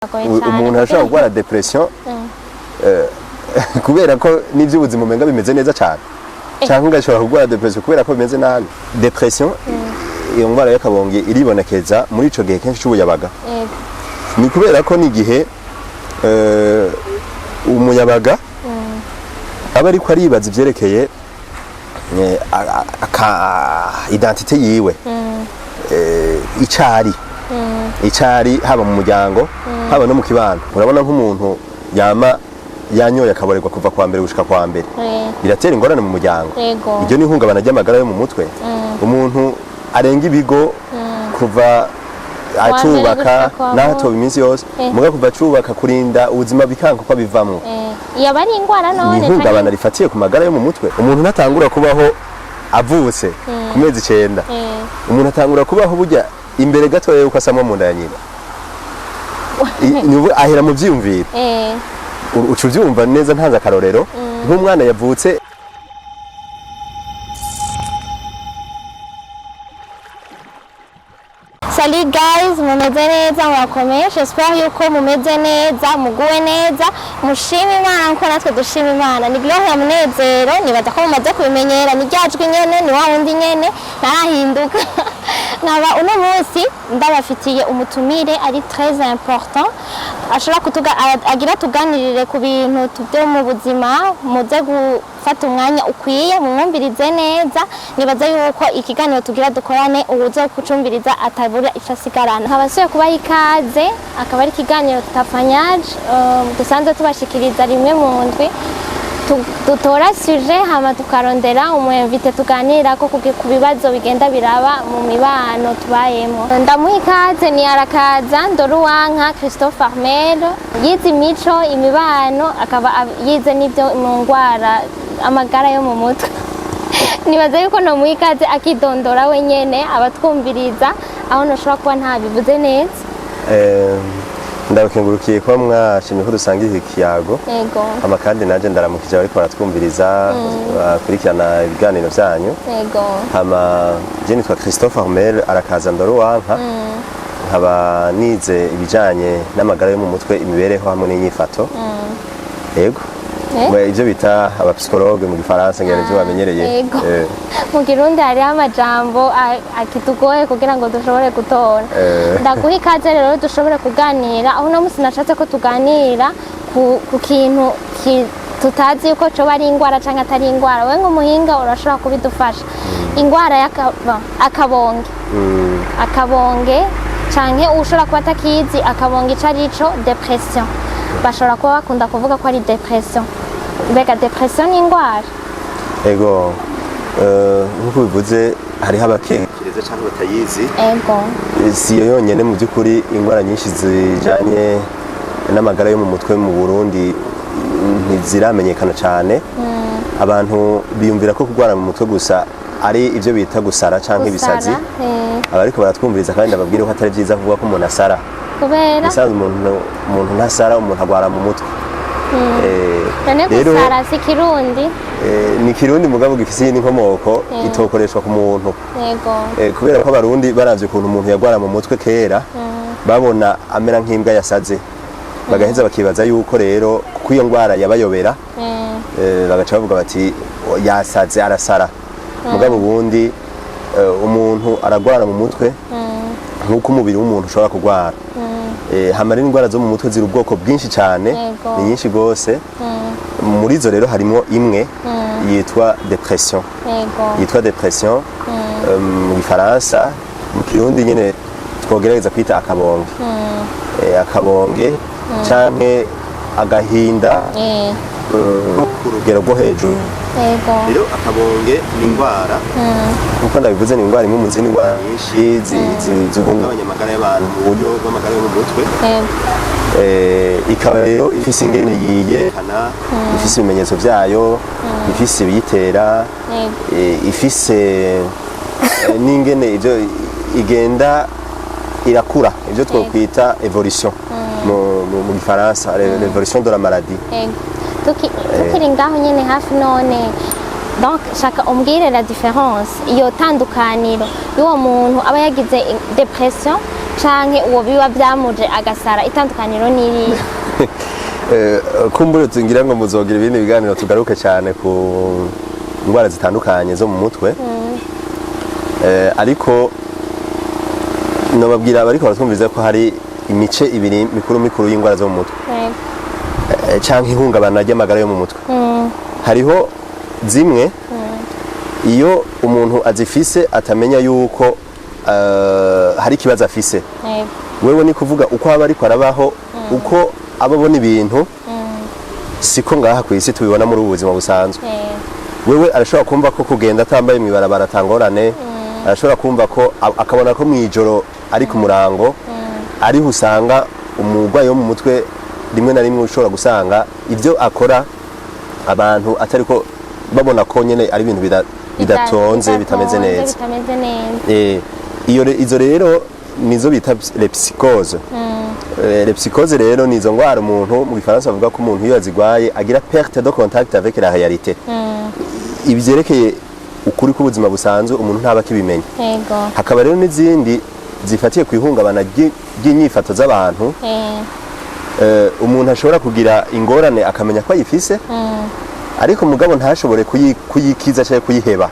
umuntu ashobora kurwara depression kubera ko n'ivy'ubuzima umenga bimeze neza cyane cyangwa ugashobora kurwara depression kubera ko bimeze nabi. Depression iyo ndwara y'akabonge iribonekeza muri ico gihe kenshi c'ubuyabaga. Ni kubera ko n'igihe umuyabaga aba ariko aribaza ivyerekeye identité yiwe icari haba mu muryango haba no mu kibano. Urabona nk'umuntu yama yanyoye akaborerwa kuva kwa mbere gushika kwa mbere biratera ingorane mu muryango. Iryo ni ihungabana ry'amagara yo mu mutwe. Umuntu arenga ibigo kuva acubaka n'ahatoba iminsi yose muga kuva acubaka kurinda ubuzima bikanka ko bivamwo yaba ari ingwara none ni ihungabana rifatiye ku magara yo mu mutwe. Umuntu natangura kubaho avutse ku mezi 9 umuntu atangura kubaho burya imbere gato yuko asamwa mu nda ya nyina ahera mu vyiyumviro ucu vyumva neza ntanze akarorero nk'umwana yavutse. Salut guys, mumeze neza murakomeye, j'espère yuko mumeze neza muguwe neza mushima Imana nko natwe dushima Imana. Ni Gloria Munezero, nibaza ko mumaze kubimenyera ni ryajwi nyene ni wa wundi nyene narahinduka naba uno munsi ndabafitiye umutumire ari très important ashobora agira tuganirire ku bintu byo mu buzima muze gufata umwanya ukwiye mumwumvirize neza. Nibaza yuko ikiganiro tugira dukorane ubuzo kucumbiriza atabura ifasigarana. Nkabasuye kubaha ikaze akaba ari ikiganiro tutafanyaje dusanzwe tubashikiriza rimwe mu ndwi dutora sujet hama tukarondera umwemvite tuganira ko ku bibazo bigenda biraba mu mibano tubayemo. Ndamuha ikaze ni arakaza Ndoruwanka Christophe Armel yize imico imibano akaba yize n'ibyo mu ngwara amagara yo mu mutwe. Nibaza yuko no muha ikaze akidondora wenyene abatwumviriza aho noshobora kuba ntabivuze neza. Ndabakengurukiye ko mwashimye ko dusangiye ikiyago amakandi naje ndaramukije ariko baratwumviriza bakurikirana ibiganiro byanyu. Hama je nitwa Christophe Armel arakaza Ndoruwanka nkaba nize ibijanye n'amagara yo mu mutwe imibereho hamwe n'inyifato. Yego ivyo bita abapsikologe mu gifaransa ngene byo bamenyereye. Mu Kirundi hari amajambo akitugoye kugira ngo dushobore gutora. Ndaguha ikaze rero dushobore kuganira aho namusi nashatse ko tuganira ku kintu tutazi yuko coba ari ingwara canke atari ingwara. We nk'umuhinga urashobora kubidufasha. Ingwara akabonge canke ushobora kuba atakizi akabonge icarico depression. Bashobora kuba bakunda kuvuga ko ari depression. Mbega depression ni ingwara? Ego nkuko bivuze hariho abakenkereza cyangwa batayizi. Si yo yonyene mu by'ukuri ingwara nyinshi zijanye n'amagara yo mu mutwe mu Burundi ntiziramenyekana cyane. Abantu biyumvira ko kurwara mu mutwe gusa ari ivyo bita gusara canke ibisazi. Abariko baratwumviriza kandi ndababwira ko atari byiza kuvuga ko umuntu asara. Kubera umuntu ntasara umuntu agwara mu mutwe. Rero gusara si Kirundi. Ni Kirundi mugabo gifise n'inkomoko itokoreshwa ku muntu. Kubera ko abarundi baravye ukuntu umuntu yagwara mu mutwe kera babona amera nk'imbwa yasaze bagaheza bakibaza yuko rero kuko iyo ngwara yabayobera bagaca bavuga bati yasaze arasara. Mugabo ubundi umuntu aragwara mu mutwe nkuko umubiri w'umuntu ushobora kugwara. Hamara indwara zo mu mutwe ziri ubwoko bwinshi cyane ni nyinshi gose. Muri zo rero harimo imwe yitwa depression. Yitwa depression mu Gifaransa, mu Kirundi nyene twogerageza kwita akabonge. Akabonge canke agahinda ku rugero rwo hejuru. Rero akabonge ni indwara nkuko ndabivuze ni indwara imwe mu zindi ndwara nyinshi zihungabanya amagara y'abantu mu buryo bw'amagara yo mu mutwe. Ikaba rero ifise ingene yiyerekana ifise ibimenyetso vyayo ifise ibiyitera ifise n'ingene ivyo igenda irakura ivyo twokwita evolution mu Gifaransa l'évolution de la maladie. Tukiri ngaho nyene hafi none donc shaka umbwire la différence iyo tandukaniro y'uwo muntu aba yagize depression canke uwo biba byamuje agasara itandukaniro n'iri kumbure tungira ngo muzogira ibindi biganiro tugaruke cyane ku indwara zitandukanye zo mu mutwe ariko nababwira bariko baratwumviza ko hari imice ibiri mikuru y'indwara zo mu mutwe canke ihungabana ry'amagara yo mu mutwe hariho zimwe iyo umuntu azifise atamenya yuko hari ikibazo afise wewe ni kuvuga uko aba ariko arabaho uko ababona ibintu siko ngaha ku isi tubibona muri ubu buzima busanzwe wewe arashobora kumva ko kugenda atambaye mw'ibarabara atangorane arashobora kumva ko akabona ko mw'ijoro ari ku murango ariho usanga umurwayi wo mu mutwe rimwe na rimwe ushobora gusanga ibyo akora abantu atariko babona ko nyene ari ibintu bidatonze bitameze neza izo rero nizo bita lepsikose lepsikose rero nizo ngwara umuntu mu Gifaransa bavuga ko umuntu iyo yazigwaye agira perte de contact avec la réalité ibyerekeye ukuri k'ubuzima busanzwe umuntu ntaba kibimenya hakaba rero n'izindi zifatiye ku ihungabana ry'inyifato z'abantu umuntu ashobora kugira ingorane akamenya ko ayifise ariko mugabo ntashobore kuyikiza cyangwa kuyiheba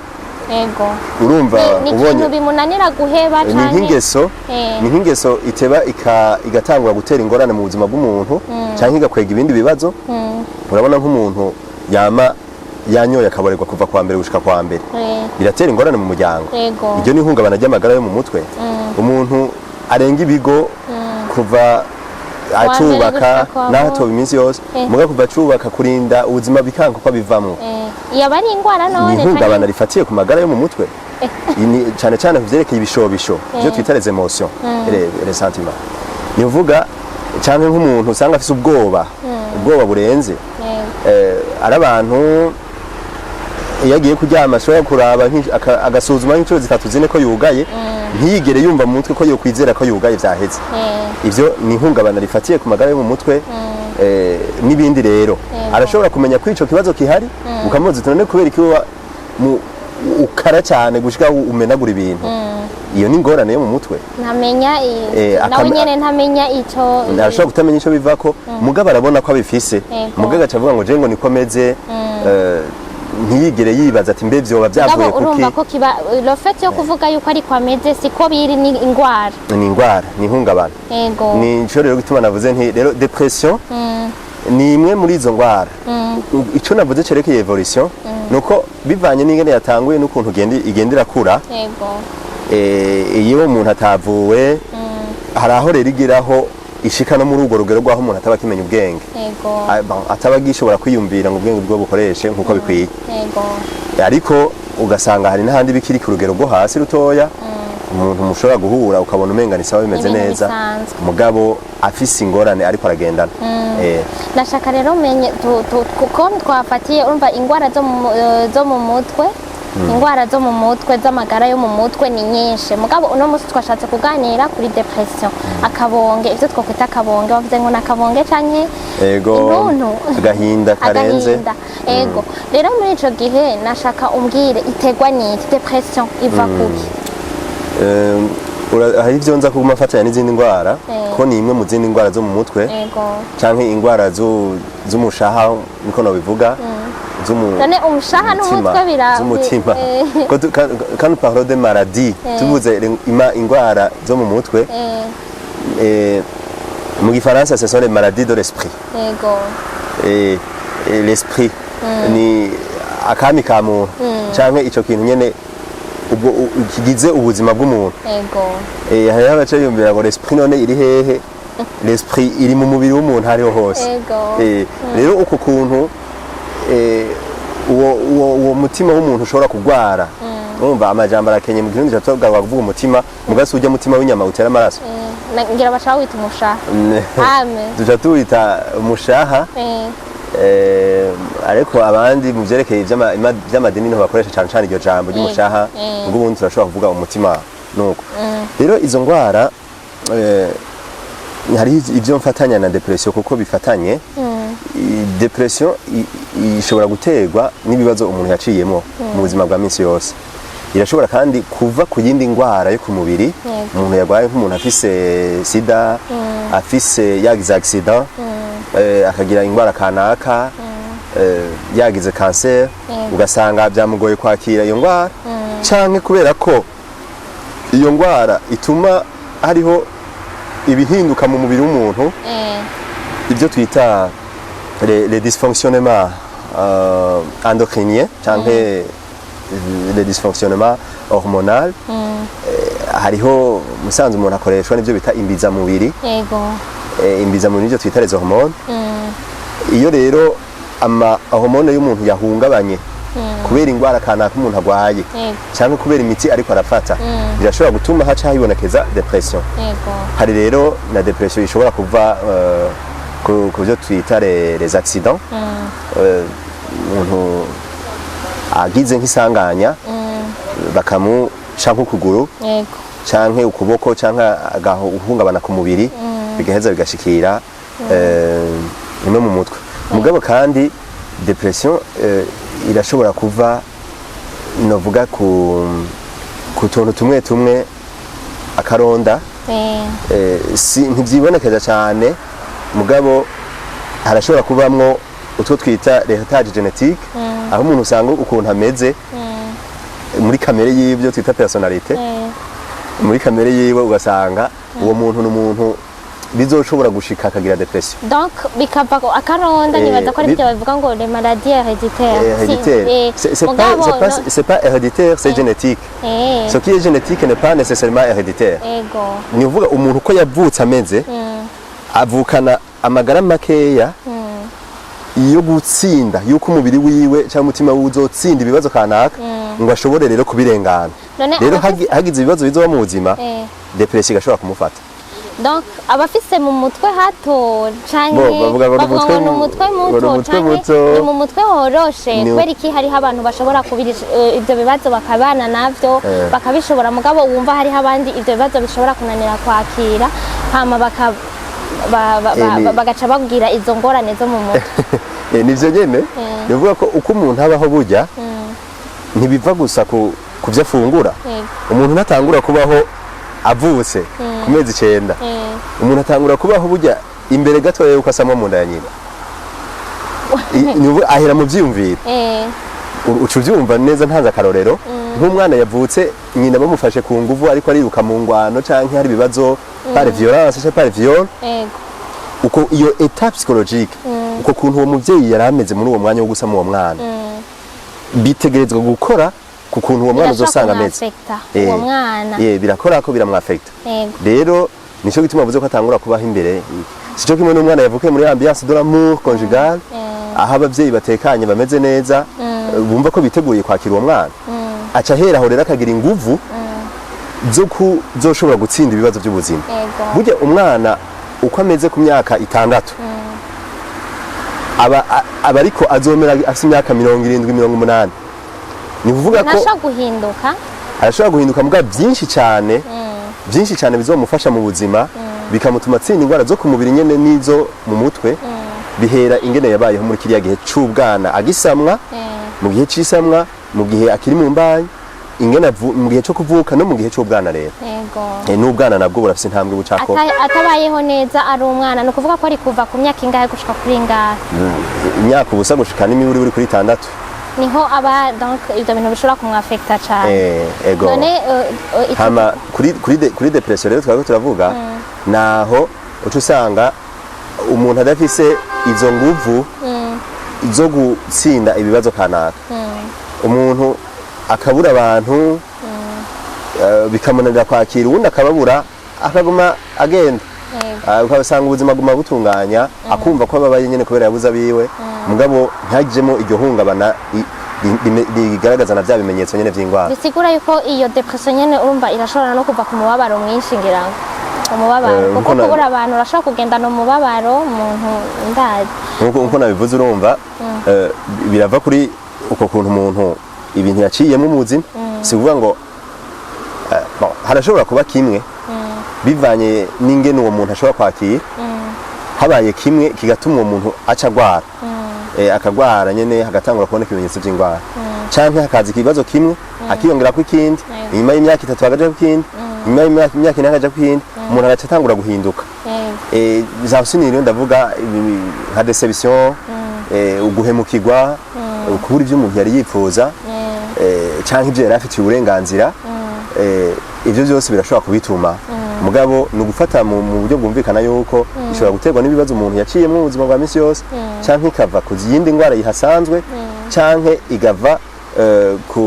urumva ubonye bimunanira guheba cyane ni nk'ingeso iteba igatangura gutera ingorane mu buzima bw'umuntu cyangwa igakwega ibindi bibazo urabona nk'umuntu yama yanyoye akaborerwa kuva kwa mbere gushika kwa mbere biratera ingorane mu muryango iryo ni ihungabana ry'amagara yo mu mutwe umuntu arenga ibigo kuva acubaka n'ahatoba iminsi yose muga kuva acubaka kurinda ubuzima bikanka ko bivamwo yaba ari ingwara none ni ihungabana rifatiye ku magara yo mu mutwe cyane cyane kuvyerekeye ibishobisho byo twita les émotions les sentiments nivuga cyane nk'umuntu usanga afise ubwoba burenze ari abantu iyo agiye kuryama ashobora kuraba agasuzuma nk'inshuro 3-4 ko yugaye ntiyigere yumva mu mutwe ko yokwizera ko yugaye vyaheze ivyo ni ihungabana rifatiye ku magara yo mu mutwe n'ibindi rero arashobora kumenya ko ico kibazo kihari ukamubaza none kubera iki ukara cyane gushika umenagura ibintu iyo ni ingorane yo mu mutwe ntamenya nawe nyene ntamenya ico arashobora kutamenya ico bivako mugabo arabona ko abifise mugabo acavuga ngo je ngo nikomeze ntiyigere yibaza ati mbe vyoba vyavuye kuki urumva ko kiba le fait yo kuvuga yuko ari kwameze siko biri ni ingwara ni ihungabana ni ico rero gituma navuze nti rero depression ni imwe muri izo ngwara ico navuze cerekeye evolution nuko bivanye n'ingene yatanguye n'ukuntu igenda irakura iyo umuntu atavuwe hari aho rero igeraho ishika no muri urwo rugero rw'aho umuntu ataba akimenya ubwenge ataba agishobora kwiyumvira ngo ubwenge bwo bukoreshe nk'uko bikwiye ariko ugasanga hari n'ahandi bikiri ku rugero rwo hasi rutoya umuntu mushobora guhura ukabona umenga ni sawa bimeze neza mugabo afise ingorane ariko aragendana nashaka rero umenye kuko twafatiye urumva ingwara zo mu mutwe ingwara zo mu mutwe z'amagara yo mu mutwe ni nyinshi mugabo uno munsi twashatse kuganira kuri depression akabonge ivyo twokwita akabonge bavuze ngo nakabonge canke intuntu agahinda karenze ego rero muri ico gihe nashaka umbwire itegwa n'iki depression iva kuki hari ivyo nza kuguma fatanya n'izindi ndwara ko ni imwe mu zindi ndwara zo mu mutwe canke ingwara z'umushaha niko nobivuga none umushaha n'umutwe z'umutima quand nous parlons de maladie tuvuze ingwara zo mu mutwe mu Gifaransa ce sont les maladies de l'esprit l'esprit ni akami ka muntu canke ico kintu nyene kigize ubuzima bw'umuntu hariho abaca yumvira ngo l'esprit none iri hehe l'esprit iri mu mubiri w'umuntu hariho hose rero uko kuntu uwo mutima w'umuntu ushobora kugwara urumva amajambo arakenye mu kirundi cyatubwira kuvuga umutima mugasi ujya mutima w'inyama utera amaraso ngira bashaka wita umushaha duca tuwita umushaha ariko abandi mu vyerekeye vy'amadini niho bakoresha cane cane iryo jambo ry'umushaha ubwo ubundi turashobora kuvuga umutima nuko rero izo ngwara hari ivyo mfatanya na depression kuko bifatanye depression ishobora guterwa n'ibibazo umuntu yaciyemo mu buzima bwa minsi yose irashobora kandi kuva ku yindi ndwara yo ku mubiri umuntu yarwaye nk'umuntu afise sida afise yagize accident akagira indwara kanaka yagize cancer ugasanga byamugoye kwakira iyo ndwara canke kubera ko iyo ndwara ituma hariho ibihinduka mu mubiri w'umuntu ibyo twita les dysfonctionnements endocriniens canke les dysfonctionnements hormonaux hariho musanze umuntu akoreshwa n'ibyo bita imbizamubiri imbizamubiri nibyo twita les hormones iyo rero ama hormone y'umuntu yahungabanye kubera indwara kanaka umuntu arwaye cyangwa kubera imiti ariko arafata birashobora gutuma haca hibonekeza depression hari rero na depression ishobora kuva ku byo twita les accidents umuntu agize nk'isanganya bakamuca nk'ukuguru canke ukuboko canke agahungabana ku mubiri bigaheza bigashikira no mu mutwe mugabo kandi depression irashobora kuva novuga ku tuntu tumwe akaronda ntibyibonekeza cyane mugabo harashobora kubamwo utwo twita l'héritage génétique aho umuntu usanga ukuntu ameze muri kamere y'ibyo twita personnalité muri kamere yiwe ugasanga uwo muntu n'umuntu bizoshobora gushika akagira depression donc bikava akaronda nibaza ko ari byo bavuga ngo les maladies héréditaires c'est pas héréditaire c'est génétique ce qui est génétique n'est pas nécessairement héréditaire ni uvuga umuntu ko yavutse ameze avukana amagara makeya iyo gutsinda yuko umubiri wiwe cyangwa umutima wiwe uzotsinda ibibazo kanaka ngo ashobore rero kubirengana rero hagize ibibazo bizoba mu buzima depression igashobora kumufata donc abafise mu mutwe hato canke bavuga ngo umutwe muto ni mu mutwe horoshe kubera iki hariho abantu bashobora kubira ibyo bibazo bakabana navyo bakabishobora mugabo wumva hariho abandi ibyo bibazo bishobora kunanira kwakira hama bagaca babwira izo ngorane zo mu mutwe nivyo nyene bivuga ko uko umuntu abaho burya ntibiva gusa ku byo afungura umuntu ntatangura kubaho avutse ku mezi 9 umuntu atangura kubaho burya imbere gato yewe ukasamwa mu nda ya nyina ahera mu byiyumviro uca ubyumva neza ntaza akarorero nk'umwana yavutse nyina bamufashe ku nguvu ariko ariruka mu ngwano canke hari ibibazo par violence cyangwa par viol uko iyo étape psychologique uko kuntu uwo muvyeyi yarameze muri uwo mwanya wo gusama uwo mwana bitegerezwa gukora ku kuntu uwo mwana uzosanga ameze uwo mwana birakora ko biramwafecta rero nico gituma avuze ko atangura kubaho imbere sico kimwe n'umwana yavukiye muri ambiance de l'amour conjugal aho abavyeyi batekanye bameze neza bumva ko biteguye kwakira uwo mwana aca hera aho rero akagira inguvu zo kuzoshobora gutsinda ibibazo by'ubuzima burya umwana uko ameze ku myaka 6 aba ariko azomera afite imyaka 70 80 ni kuvuga ko arashobora guhinduka muga byinshi cyane bizomufasha mu buzima bikamutuma atsinda indwara zo ku mubiri nyene nizo mu mutwe bihera ingene yabayeho muri kiriya gihe c'ubwana agisamwa mu gihe c'isamwa mu gihe akiri mu mbaye ingene mu gihe cyo kuvuka no mu gihe c'ubwana rero n'ubwana nabwo burafise intambwe bucako atabayeho neza ari umwana no kuvuga ko ari kuva ku myaka ingahe gushika kuri ingahe imyaka ubusa gushika n'imiburi uri kuri 6 niho aba donc ibyo bintu bishobora kumwafecta cyane none hama kuri depression rero twako turavuga naho uca usanga umuntu adafise izo nguvu zo gutsinda ibibazo kanaka umuntu akabura abantu bikamunanira kwakira uwundi akababura akaguma agenda ukasanga ubuzima guma butunganya akumva ko ababaye nyene kubera yabuza biwe mugabo ntagijemo iryo hungabana rigaragaza na bya bimenyetso nyene vy'ingwara bisigura yuko iyo depression nyene urumva irashobora no kuva ku mubabaro mwinshi ngirango umubabaro kuko kubura abantu urashobora kugendana umubabaro umuntu ndazi nkuko nabivuze urumva birava kuri uko kuntu umuntu ibintu yaciyemo mu buzima si kuvuga ngo harashobora kuba kimwe bivanye n'ingene uwo muntu ashobora kwakira habaye kimwe kigatuma uwo muntu aca agwara akagwara nyene hagatangura kuboneka ibimenyetso by'ingwara canke hakaza ikibazo kimwe akiyongera ku ikindi inyuma y'imyaka 3 agaja ku ikindi inyuma y'imyaka 4 agaja ku ikindi umuntu agaca atangura guhinduka za usiniro ndavuga nka deception uguhemukirwa kubura ivyo umuntu yari yipfuza canke ivyo yari afitiye uburenganzira ivyo byose birashobora kubituma mugabo ni ugufata mu buryo bwumvikana yuko ishobora guterwa n'ibibazo umuntu yaciyemo mu buzima bwa misi yose canke ikava ku yindi ndwara yihasanzwe canke igava ku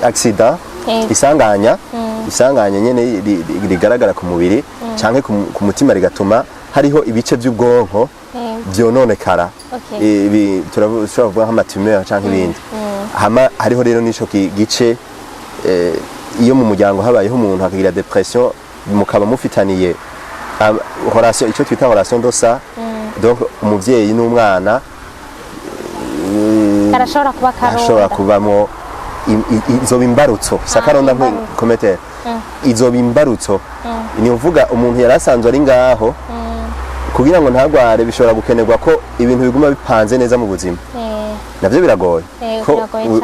accident isanganya nyene rigaragara ku mubiri canke ku mutima rigatuma hariho ibice by'ubwonko byononekara ibi turashobora kuvuga nk'amatumeur canke ibindi hama hariho rero nico gice iyo mu muryango habayeho umuntu akagira depression mukaba mufitaniye relation ico twita relation d'osa donc umuvyeyi n'umwana arashobora kubamo izo bimbarutso sakaronda komete izo bimbarutso ni uvuga umuntu yarasanzwe ari ngaho kugira ngo ntagware bishobora gukenerwa ko ibintu biguma bipanze neza mu buzima navyo biragoye ko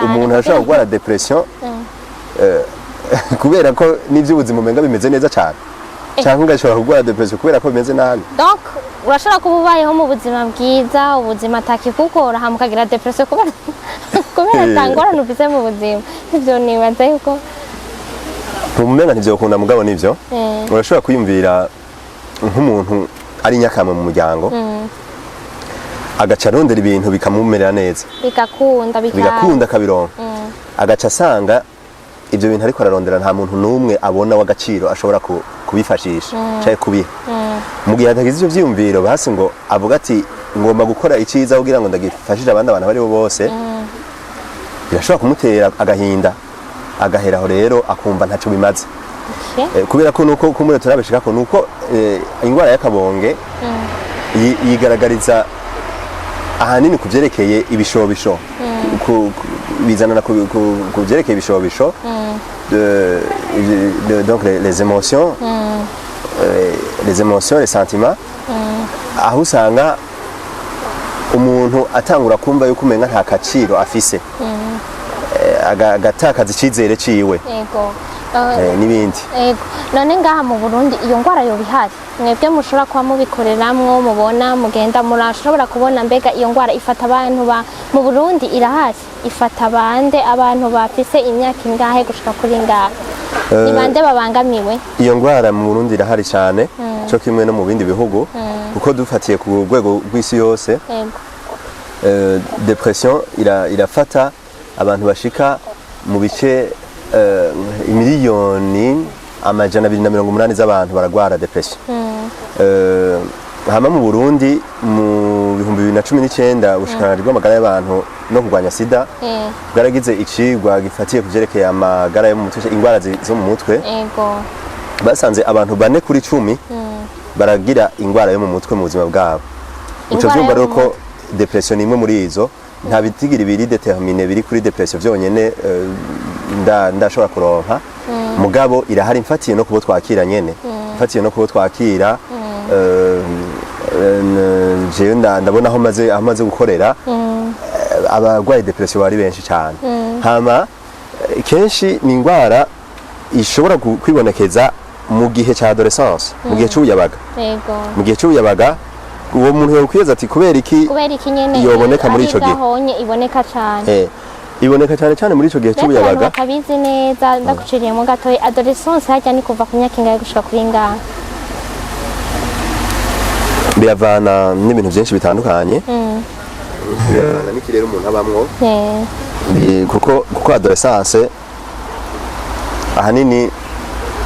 umuntu arashobora kugwara depression kubera ko n'ivy'ubuzima umenga bimeze neza cyane cyangwa ugashobora kugwara depression kubera ko bimeze nabi donc urashobora kuba ubayeho mu buzima bwiza ubuzima atakikukora hama ukagira depression kubera atangorane ufise mu buzima ivyo nibaza yuko umenga ntivyokunda mugabo nivyo urashobora kwiyumvira nk'umuntu ari nyakamwe mu muryango agaca arondera ibintu bikamumerera neza bigakunda kabironka agaca asanga ibyo bintu ariko ararondera nta muntu n'umwe abona w'agaciro ashobora kubifashisha cyangwa kubiha mu gihe hatagize ivyo vyiyumviro basi ngo avuga ati ngomba gukora iciza kugira ngo ndagifashije abandi abantu bari bo bose birashobora kumutera agahinda agaheraho rero akumva ntacyo bimaze kubera ko nuko kumure turabishika ko nuko ingwara y'akabonge yigaragariza ahanini kuvyerekeye ibishobisho bizanana kuvyerekeye ibishobisho donc les émotions les sentiments aho usanga umuntu atangura kumva yuko umenga nta kaciro afise agatakaza icizere ciwe n'ibindi none ngaha mu Burundi iyo ngwara yo bihari mwebwe mushobora kuba mubikoreramwo mubona mugenda murashobora kubona mbega iyo ngwara ifata abantu mu Burundi irahari ifata bande abantu bafise imyaka ingahe gushika kuri ngaha ni bande babangamiwe iyo ngwara mu Burundi irahari cyane cyo kimwe no mu bindi bihugu kuko dufatiye ku rwego rw'isi yose depression irafata abantu bashika mu bice imiliyoni amajana 280 z'abantu baragwara depression hama mu Burundi mu 2019 ubushikiranganje bw'amagara y'abantu no kurwanya sida bwaragize icigwa gifatiye kuvyerekeye amagara yo mu mutwe ingwara zo mu mutwe basanze abantu 4 kuri 10 baragira ingwara yo mu mutwe mu buzima bwabo uco vyumva rero ko depression imwe muri izo nta bitigira ibiri determine biri kuri depression vyonyene ndashobora kuronka mugabo irahari mfatiye no kubo twakira nyene mfatiye no kubo twakira je ndabona aho maze gukorera abagwaye depression bari benshi cyane hama kenshi ni ingwara ishobora kwibonekeza mu gihe ca adolescence mu gihe cy'ubuyabaga mu gihe cy'ubuyabaga uwo muntu yokwiza ati kubera iki nyene yoboneka muri ico gihe iboneka cyane iboneka cyane muri ico gihe cy'ubuyabaga bakabizi neza ndakuciriyemo gato adolescence hajya ni kuva ku myaka ingahe gushika kuri ngaha biravana n'ibintu byinshi bitandukanye biravana n'ikirere umuntu abamwo kuko adolescence ahanini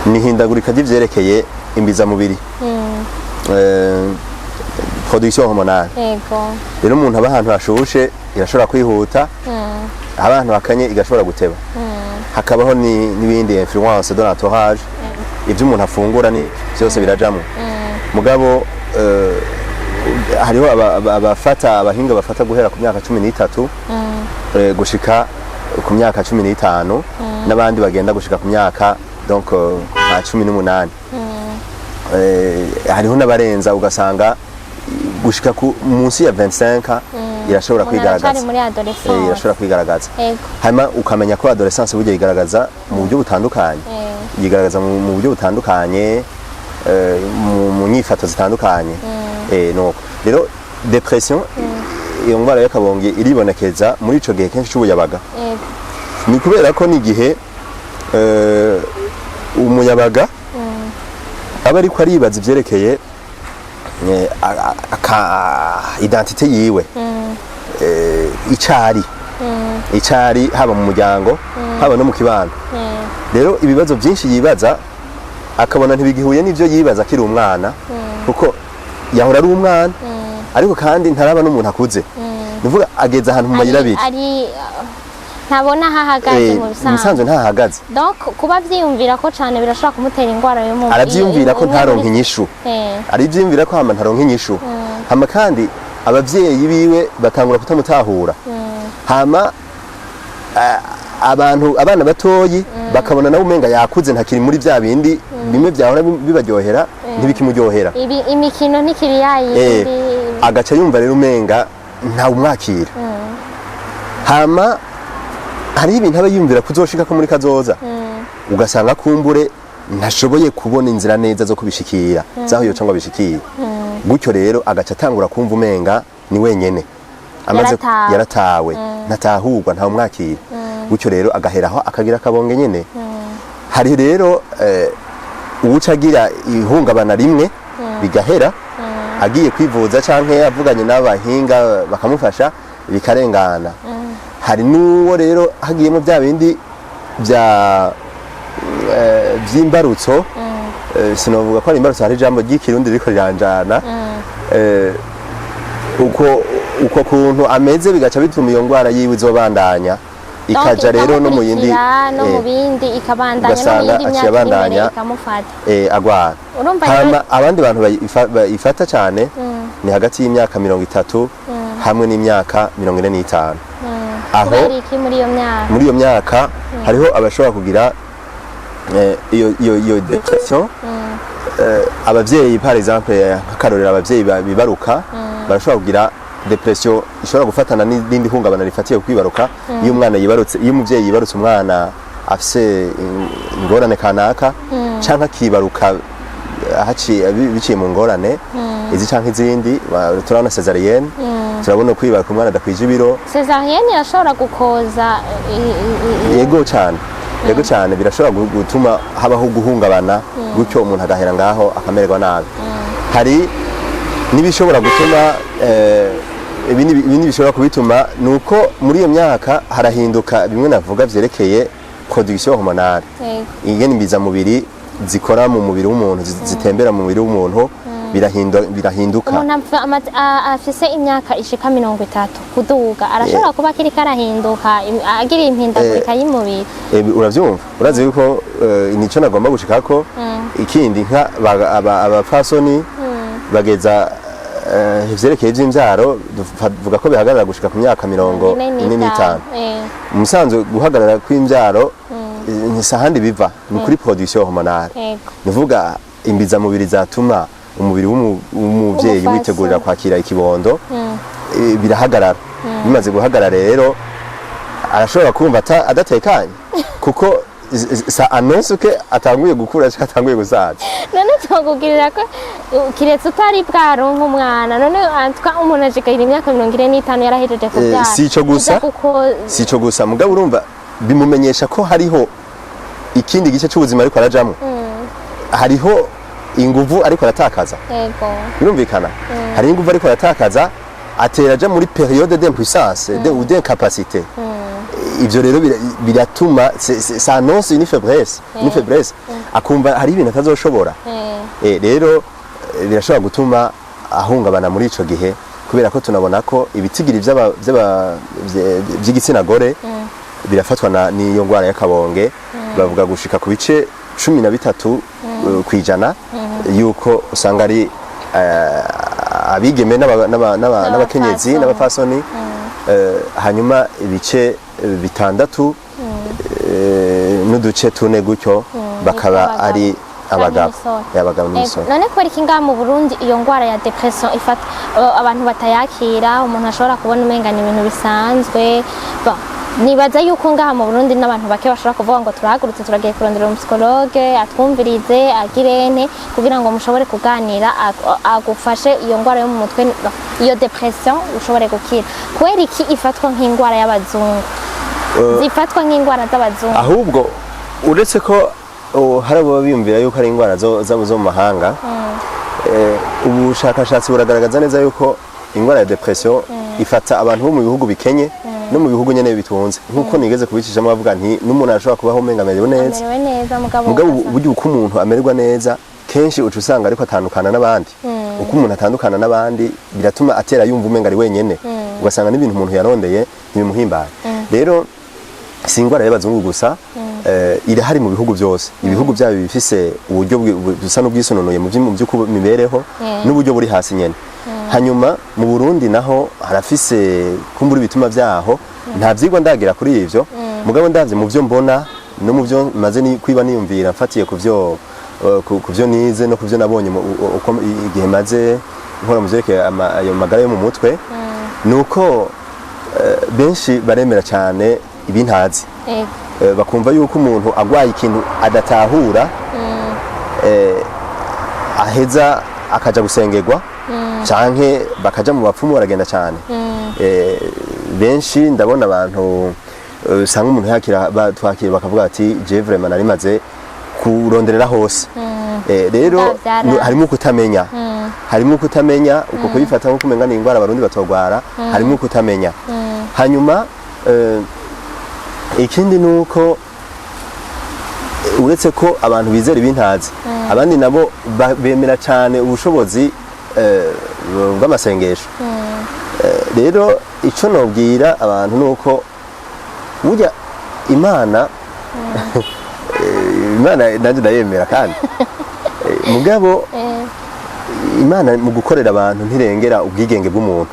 nihindagurika ry'ivyerekeye imbizamubiri production hormonale rero umuntu aba ahantu hashushe irashobora kwihuta abantu hakanye igashobora guteba hakabaho n'ibindi influence de l'entourage ivyo umuntu afungura ni byose birajamwe mugabo hariho abahinga bafata guhera ku myaka 13 gushika ku myaka 15 n'abandi bagenda gushika ku myaka donc nka 18 hariho n'abarenza ugasanga gushika munsi ya 25 irashobora kwigaragaza irashobora kwigaragaza hanyuma ukamenya ko adolescence burya yigaragaza mu buryo butandukanye yigaragaza mu buryo butandukanye mu nyifato zitandukanye nuko rero depression iyo ndwara y'akabonge iribonekeza muri ico gihe kenshi c'ubuyabaga ni kubera ko ni gihe umuyabaga aba ariko aribaza ivyerekeye identite yiwe icari haba mu muryango haba no mu kibano rero ibibazo byinshi yibaza akabona ntibigihuye n'ivyo yibaza akiri umwana kuko yahora ari umwana ariko kandi ntaraba n'umuntu akuze nivuga ageze ahantu mu mayira abiri ntabona hahagaze mu bisanzwe ntahagaze donc kuba vyiyumvira ko cane birashobora kumutera ingwara yo mu aravyiyumvira ko ntaronka inyishu arivyiyumvira ko hama ntaronka inyishu hama kandi abavyeyi biwe batangura kutamutahura hama abana batoyi bakabona nawe umenga yakuze ntakiri muri vya bindi bimwe vyahora bibaryohera ntibikimuryohera imikino ntikiri yayindi agaca yumva rero umenga ntawe umwakira hama hari ibintu aba yumvira kuzoshika ko muri kazoza ugasanga kumbure ntashoboye kubona inzira neza zo kubishikira zaho yoca ngo abishikire gutyo rero agaca atangura kumva umenga ni wenyene amaze yaratawe ntatahurwa ntawe umwakira gutyo rero agaheraho akagira akabonge nyene hari rero uwuca agira ihungabana rimwe bigahera agiye kwivuza canke avuganye n'abahinga bakamufasha bikarengana hari n'uwo rero hagiyemo bya bindi by'imbarutso sinovuga ko ari imbarutso hari ijambo ry'ikirundi riko riranjana uko kuntu ameze bigaca bituma iyo ndwara yiwe izobandanya ikaja rero no mu yindi bindi ikabandanya no mu yindi myaka iri ikamufata agwara abandi bantu bayifata cyane ni hagati y'imyaka 30 hamwe n'imyaka 45 aho muri iyo myaka hariho abashobora kugira iyo depression abavyeyi par exemple akarorera abavyeyi bibaruka barashobora kugira depression ishobora gufatana n'indi hungabana rifatiye kwibaruka iyo umwana yibarutse iyo umuvyeyi yibarutse umwana afise ingorane kanaka canke akibaruka biciye mu ngorane izi canke izindi turabona cesarienne turabona kwibaruka umwana adakwije ibiro cesarienne irashobora gukoza yego cyane birashobora gutuma habaho guhungabana gutyo umuntu agahera ngaho akamererwa nabi hari n'ibishobora gutuma ibindi bishobora kubituma nuko muri iyo myaka harahinduka bimwe navuga vyerekeye production hormonale ingene mbizamubiri zikora mu mubiri w'umuntu zitembera mu mubiri w'umuntu birahinduka umuntu afise imyaka ishika 30 kuduga arashobora kuba kiri karahinduka agira impindagurika y'umubiri uravyumva urazi yuko nico nagomba gushikako ikindi nka abapfasoni bageza ivyerekeye vy'imvyaro duvuga ko bihagarara gushika ku myaka 45 umusanzwe guhagarara kw'imvyaro ntisahandi biva ni kuri production hormonale nivuga imbiza mubiri zatuma umubiri w'umuvyeyi witegurira kwakira ikibondo birahagarara bimaze guhagarara rero arashobora kumva adatekanye kuko sa annonce que atanguye gukura cyangwa atanguye gusaza none twogugirira ko kiretse utari bwaronka umwana none antwa umuntu ajikaira imyaka 45 yarahejeje kubyara sico gusa mugabo urumva bimumenyesha ko hariho ikindi gice cy'ubuzima ariko arajamwe hariho inguvu ariko aratakaza yego birumvikana hari inguvu ariko aratakaza ateraja muri période d'impuissance ou d'incapacité ivyo rero biratuma ça annonce une faiblesse akumva hari ibintu atazoshobora rero birashobora gutuma ahungabana muri ico gihe kubera ko tunabona ko ibitigiri by'igitsina gore birafatwa n'iyo ndwara y'akabonge bavuga gushika ku bice 13 kwijana yuko usanga ari abigeme n'abakenyezi n'abafasoni hanyuma ibice 6 n'uduce 4 gutyo bakaba ari abagabo n'imisoro. None kubera iki ngaha mu Burundi iyo ngwara ya depression ifata abantu batayakira, umuntu ashobora kubona umenga ni ibintu bisanzwe. Nibaza yuko ngaha mu Burundi n'abantu bake bashobora kuvuga ngo turahagurutse turagiye kurondera umusicologue atwumvirize agirene kugira ngo mushobore kuganira agufashe iyo ngwara yo mu mutwe, iyo depression ushobore gukira. Kubera iki ifatwa nk'ingwara y'abazungu, zifatwa nk'ingwara z'abazungu? Ahubwo uretse ko hari abo biyumvira yuko ari ingwara zo mu mahanga, ubushakashatsi buragaragaza neza yuko ingwara ya depression ifata abantu bo mu bihugu bikenye no mu bihugu nyene bitunze. Nkuko nigeze kubicishamo bavuga nti n'umuntu arashobora kubaho umenga amerewe neza, mugabo buryo uko umuntu amererwa neza kenshi uca usanga ariko atandukana n'abandi. Uko umuntu atandukana n'abandi biratuma atera yumva umenga ari wenyene, ugasanga n'ibintu umuntu yarondeye ntibimuhimbara. Rero si ingwara y'abazungu gusa, irahari mu bihugu byose. Ibihugu byabo bifise uburyo busa n'ubwisununuye mu by'imibereho n'uburyo buri hasi nyene. Hanyuma mu Burundi naho harafise kumbura ibituma byaho, nta vyigwa ndagira kuri ivyo, mugabo ndavye mu byo mbona no mu byo maze kwiba niyumvira mfatiye ku byo nize no ku byo nabonye uko igihe maze nkora mu vyerekeye ayo magara yo mu mutwe, nuko benshi baremera cyane ibintazi. Bakumva yuko umuntu agwaye ikintu adatahura aheza akaja gusengerwa canke bakaja mu bapfumu baragenda cyane. Benshi ndabona abantu usanga umuntu yakira twakira bakavuga ati je vraiment narimaze kuronderera hose. Rero harimo kutamenya uko kuyifata nko kumenga n'ingwara abarundi batogwara, harimo kutamenya. Hanyuma ikindi nuko uretse ko abantu bizera ibintazi, abandi nabo bemera cyane ubushobozi bw'amasengesho. Rero ico nobwira abantu nuko burya Imana nanjye ndayemera kandi mugabo Imana mu gukorera abantu ntirengera ubwigenge bw'umuntu.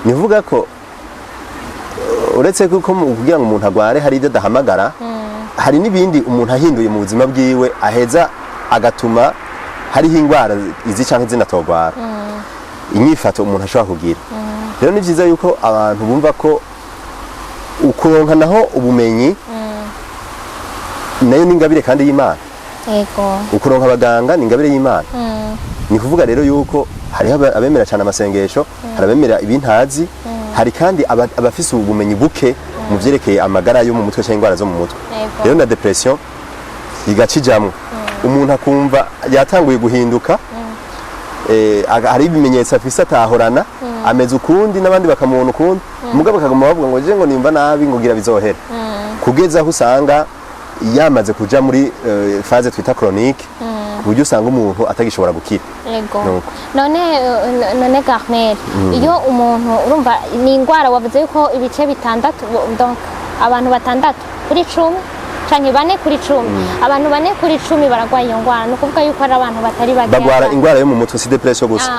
Nivuga ko uretse ko kugira ngo umuntu agware hari ibyo adahamagara, hari n'ibindi umuntu ahinduye mu buzima bwiwe aheza agatuma hariho ingwara izi canke zinatogwara. Inyifato umuntu ashobora kugira. Rero ni byiza yuko abantu bumva ko ukuronka naho ubumenyi nayo n'ingabire kandi y'Imana. Ukuronka abaganga n'ingabire y'Imana. Ni kuvuga rero yuko hariho abemera cyane amasengesho, hari abemera ibintazi, hari kandi abafise ubumenyi buke mu vyerekeye amagara yo mu mutwe cyangwa ingwara zo mu mutwe. Rero na depression igacijamwe, umuntu akumva yatanguye guhinduka, hari ibimenyetso afise atahorana, ameze ukundi n'abandi bakamubona ukundi, mugabo bakaguma bavuga ngo je ngo nimba nabi ngo gira bizohera, kugeza aho usanga yamaze kuja muri phase twita chronique, kuburyo usanga umuntu atagishobora gukira. None Garner, iyo umuntu urumva ni ingwara wavuze yuko ibice bitandatu, donc abantu batandatu kuri 10 canke 4 kuri 10, abantu 4 kuri 10 baragwaye iyo ngwara. Nukuvuga yuko ari abantu batari bagenda bagwara ingwara yo mu mutwe, si depression gusa.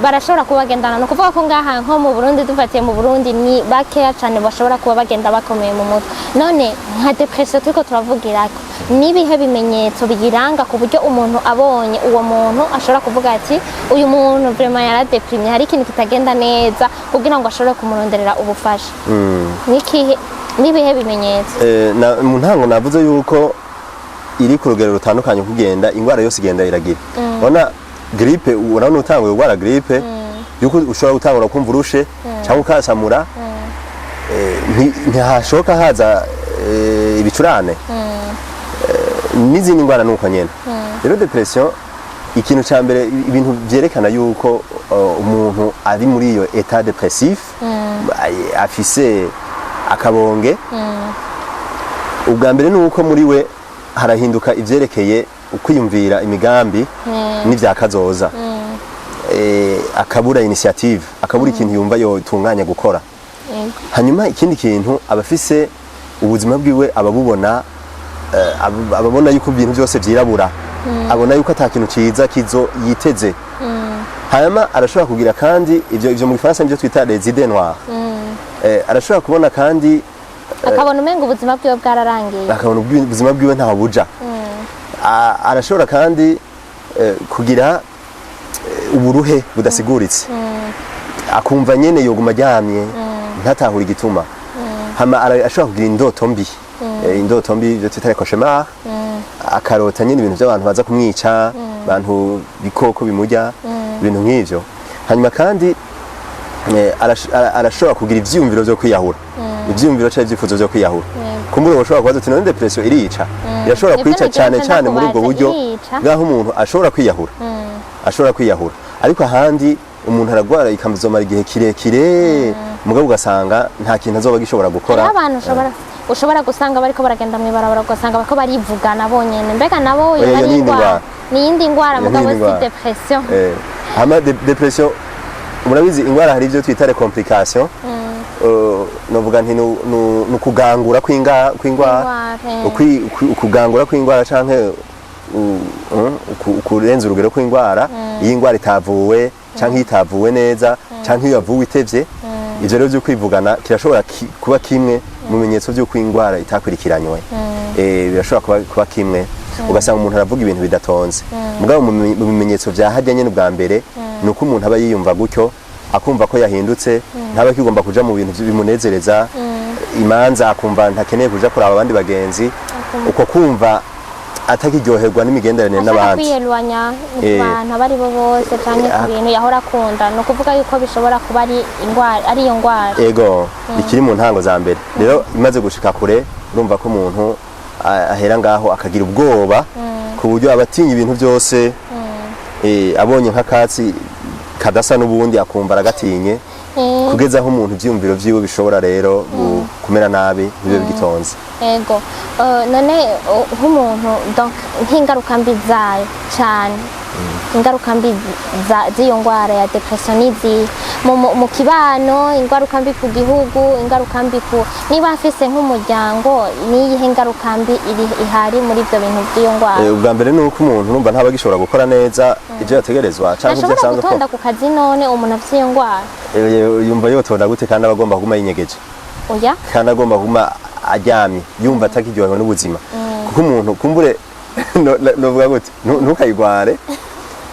Barashobora kuba bagendana. Nukuvuga ko ngaha nko mu Burundi, dufatiye mu Burundi ni bakeya cyane bashobora kuba bagenda bakomeye mu mutwe. None nka depression turiko turavugirako, nibihe bimenyetso bigiranga ku buryo umuntu abonye uwo muntu ashobora kuvuga ati uyu muntu vraiment yaradeprimye, hari ikintu kitagenda neza kugira ngo ashobore kumuronderera ubufasha? Nibihe bimenyetso? Mu ntango navuze yuko iri ku rugero rutandukanye kugenda ingwara yose igenda iragira. Ona grippe, urabona utanguye gukora grippe yuko ushobora gutangura kumva urushe cyangwa ukasamura, ntihashoka haza ibicurane n'izindi ngwara nuko nyene. Rero depression ikintu cya mbere, ibintu byerekana yuko umuntu ari muri iyo état dépressif, afise akabonge, ubwa mbere nuko muri we harahinduka ivyerekeye ukwiyumvira imigambi n'ivyakazoza, akabura initiative, akabura ikintu yumva yotunganya gukora. Hanyuma ikindi kintu abafise ubuzima bwiwe ababubona, ababona yuko ibintu byose byirabura, abona yuko atakintu ciza kizo yiteze. Hanyuma arashobora kugira kandi ivyo mu Gifaransa nivyo twita les idées noires. Arashobora kubona kandi akabona umenga ubuzima bwiwe bwararangiye, akabona ubuzima bwiwe ntaho buja. arashobora kandi kugira uburuhe budasiguritse akumva nyene yoguma aryamye ntatahura igituma hama ashobora kugira indoto mbi byo twita cauchemar akarota nyene ibintu by'abantu baza kumwica abantu bikoko bimurya ibintu nk'ivyo hanyuma kandi arashobora kugira ivyumviro byo kwiyahura ivyumviro cyangwa ivyifuzo byo kwiyahura kumbura ushobora kubaza uti none depression irica irashobora kwica cyane muri ubwo buryo bwaho umuntu ashobora kwiyahura ariko ahandi umuntu aragwara ikamuzomara igihe kirekire mugabo ugasanga nta kintu azoba gishobora gukora abantu ushobora gusanga bariko baragenda mwibarabara ugasanga bako barivugana bonyene mbega nabo ni yindi ngwara mugabo si depression hama depression murabizi ingwara hari ivyo twita complication novuga nti nukugangura kw'ingwara ukugangura kw'ingwara canke kurenza urugero kw'ingwara iyi ingwara itavuwe canke itavuwe neza canke iyo yavuwe itevye ivyo rero vyo kwivugana kirashobora kuba kimwe mu bimenyetso vy'uko ingwara itakurikiranywe birashobora kuba kimwe ugasanga umuntu aravuga ibintu bidatonze mugabo mu bimenyetso vya harya nyene bwa mbere nuko umuntu aba yiyumva gutyo akumva ko yahindutse ntaba kigomba kuja mu bintu bimunezereza imanza akumva ntakeneye kuja kuraba abandi bagenzi uko kumva atakiryoherwa n'imigenderanire n'abandi kwiyelwanya abantu abari bo bose canke ku bintu yahora akunda no kuvuga yuko bishobora kuba ari iyo ngwara ego ikiri mu ntango za mbere rero imaze gushika kure urumva ko umuntu ahera ngaho akagira ubwoba ku buryo abatinya ibintu byose abonye nk'akatsi kadasa n'ubundi akumva aragatinye kugeza aho umuntu ivyumviro vyiwe bishobora rero kumera nabi ntibibe bigitonze ego none nk'umuntu donc nk'ingaruka mbi zayo cyane ingaruka mbi z'iyo ngwara ya depression n'izi mu kibano ingaruka mbi ku gihugu ingaruka mbi ku niba afise nk'umuryango niyihe ingaruka mbi ihari muri ibyo bintu by'iyo ngwara ubwa mbere ni uko umuntu numva ntaba gishobora gukora neza ibyo yategerezwa cyangwa ibyo asanzwe gutonda ku kazi none umuntu afise iyo ngwara yumva yotonda gute kandi aba agomba kuguma yinyegeje oya kandi agomba kuguma aryamye yumva atakiryohewe n'ubuzima kuko umuntu kumbure novuga gute ntukayigware